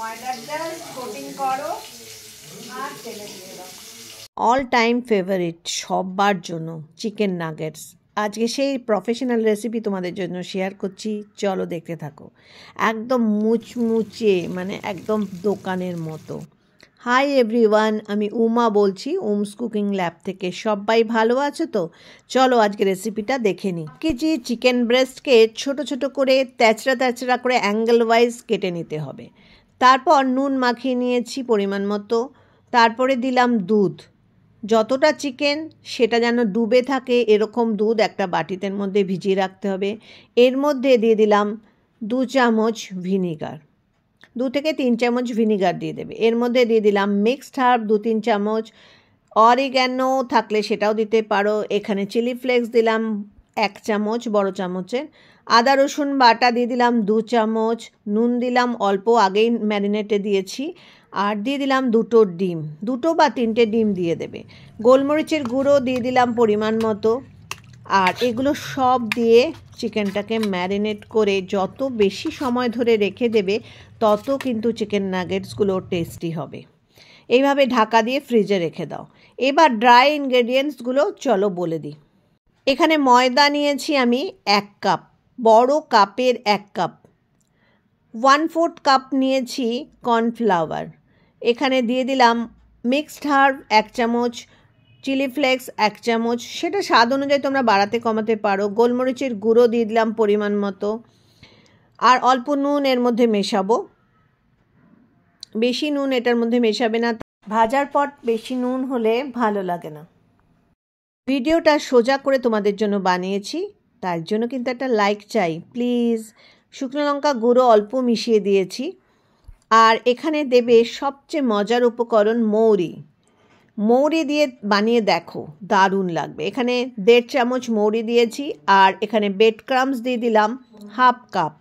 ময়দার just coating করো আর তেলে দিয়ে দাও। অল টাইম ফেভারিট সবার জন্য চিকেন নাগেটস। আজকে সেই প্রফেশনাল রেসিপি তোমাদের জন্য শেয়ার করছি, চলো দেখতে থাকো। একদম মুচমুচে, মানে একদম দোকানের মতো। হাই এভরিওয়ান, আমি উমা বলছি উমস কুকিং ল্যাব থেকে। সবাই ভালো আছো তো? চলো আজকে রেসিপিটা দেখে নিই। কেজি চিকেন ব্রেস্টকে ছোট ছোট করে তেচড়া তেচড়া করে অ্যাঙ্গেল ওয়াইজ কেটে নিতে হবে। তারপর নুন মাখিয়ে নিয়েছি পরিমাণ মতো। তারপরে দিলাম দুধ। যতটা চিকেন সেটা যেন ডুবে থাকে এরকম দুধ একটা বাটিতে মধ্যে ভিজিয়ে রাখতে হবে। এর মধ্যে দিয়ে দিলাম 2 চামচ ভিনিগার, 2 থেকে 3 চামচ ভিনিগার দিয়ে দেবে। এর মধ্যে দিয়ে দিলাম মিক্সড হার্ব 2-3 চামচ, অরিগ্যানো থাকলে সেটাও দিতে পারো। এখানে চিলি ফ্লেক্স দিলাম 1 চামচ বড় চামচের, আদা রসুন বাটা দিয়ে দিলাম 2 চামচ, নুন দিলাম অল্প, আগেই ম্যারিনেটে দিয়েছি। আর দিয়ে দিলাম 2টো ডিম, 2 বা 3টে ডিম দিয়ে দেবে। গোলমরিচের গুঁড়ো দিয়ে দিলাম পরিমাণ মতো। আর এগুলো সব দিয়ে চিকেনটাকে ম্যারিনেট করে যত বেশি সময় ধরে রেখে দেবে তত কিন্তু চিকেন নাগেটসগুলো টেস্টি হবে। এইভাবে ঢাকা দিয়ে ফ্রিজে রেখে দাও। এবার ড্রাই ইনগ্রেডিয়েন্টসগুলো চলো বলে দিই। এখানে ময়দা নিয়েছি আমি 1 কাপ, বড় কাপের 1 কাপ। 1/4 কাপ নিয়েছি কর্নফ্লাওয়ার। এখানে দিয়ে দিলাম মিক্সড হার্ব 1 চামচ, চিলি ফ্লেক্স 1 চামচ, সেটা স্বাদ অনুযায়ী তোমরা বাড়াতে কমাতে পারো। গোলমরিচের গুঁড়ো দিয়ে দিলাম পরিমাণ মতো। আর অল্প নুন এর মধ্যে মেশাবো, বেশি নুন এটার মধ্যে মেশাবে না, ভাজার পর বেশি নুন হলে ভালো লাগে না। ভিডিওটা সোজা করে তোমাদের জন্য বানিয়েছি, তার জন্য কিন্তু একটা লাইক চাই প্লিজ। শুকনো লঙ্কা গুঁড়ো অল্প মিশিয়ে দিয়েছি। আর এখানে দেবে সবচেয়ে মজার উপকরণ মৌরি। মৌরি দিয়ে বানিয়ে দেখো, দারুণ লাগবে। এখানে 1.5 চামচ মৌরি দিয়েছি। আর এখানে ব্রেড ক্রাম্বস দিয়ে দিলাম 1/2 কাপ।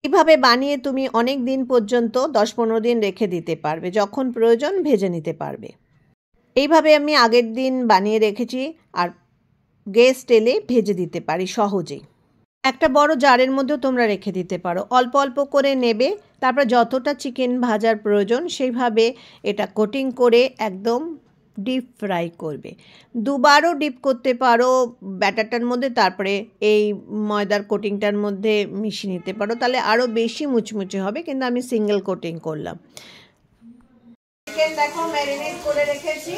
এইভাবে বানিয়ে তুমি অনেক দিন পর্যন্ত 10-15 দিন রেখে দিতে পারবে, যখন প্রয়োজন ভেজে নিতে পারবে। এইভাবে আমি আগের দিন বানিয়ে রেখেছি আর গেস্ট এলে ভেজে দিতে পারি সহজেই। একটা বড় জারের মধ্যেও তোমরা রেখে দিতে পারো। অল্প অল্প করে নেবে, তারপর যতটা চিকেন ভাজার প্রয়োজন সেইভাবে এটা কোটিং করে একদম ডিপ ফ্রাই করবে। 2বারও ডিপ করতে পারো ব্যাটারটার মধ্যে, তারপরে এই ময়দার কোটিংটার মধ্যে মিশিয়ে নিতে পারো, তাহলে আরও বেশি মুচমুচে হবে। কিন্তু আমি সিঙ্গেল কোটিং করলাম। চিকেন দেখো ম্যারিনেট করে রেখেছি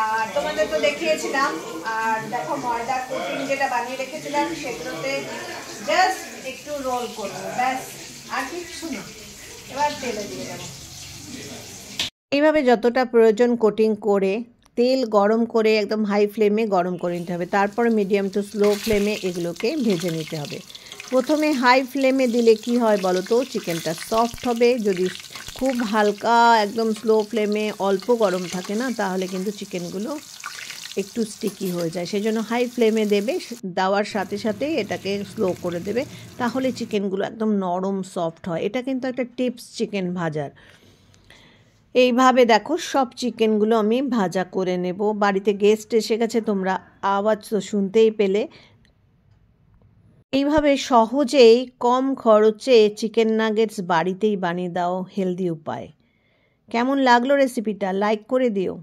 আর তোমাদের তো দেখিয়েছিলাম। আর দেখো ময়দার কোটিং যেটা বানিয়ে রেখেছিলাম সেগুলোতে জাস্ট একটু রোল করবো, ব্যাস, আর কিছু না। এবার তেলে দিয়ে দেবো। এইভাবে যতটা প্রয়োজন কোটিং করে তেল গরম করে একদম হাই ফ্লেমে গরম করে নিতে হবে। তারপর মিডিয়াম টু স্লো ফ্লেমে এগুলোকে ভেজে নিতে হবে। প্রথমে হাই ফ্লেমে দিলে কি হয় বলো তো, চিকেনটা সফট হবে। যদি খুব হালকা একদম স্লো ফ্লেমে অল্প গরম থাকে না, তাহলে কিন্তু চিকেনগুলো একটু স্টিকি হয়ে যায়। সেই জন্য হাই ফ্লেমে দেবে, দেওয়ার সাথে সাথেই এটাকে স্লো করে দেবে, তাহলে চিকেনগুলো একদম নরম সফট হয়। এটা কিন্তু একটা টিপস চিকেন ভাজার। এইভাবে দেখো সব চিকেনগুলো আমি ভাজা করে নেব। বাড়িতে গেস্ট এসে গেছে, তোমরা আওয়াজ তো শুনতেই পেলে। এইভাবে সহজেই কম খরচে চিকেন নাগেটস বাড়িতেই বানিয়ে দাও হেলদি উপায়। কেমন লাগলো রেসিপিটা? লাইক করে দিও।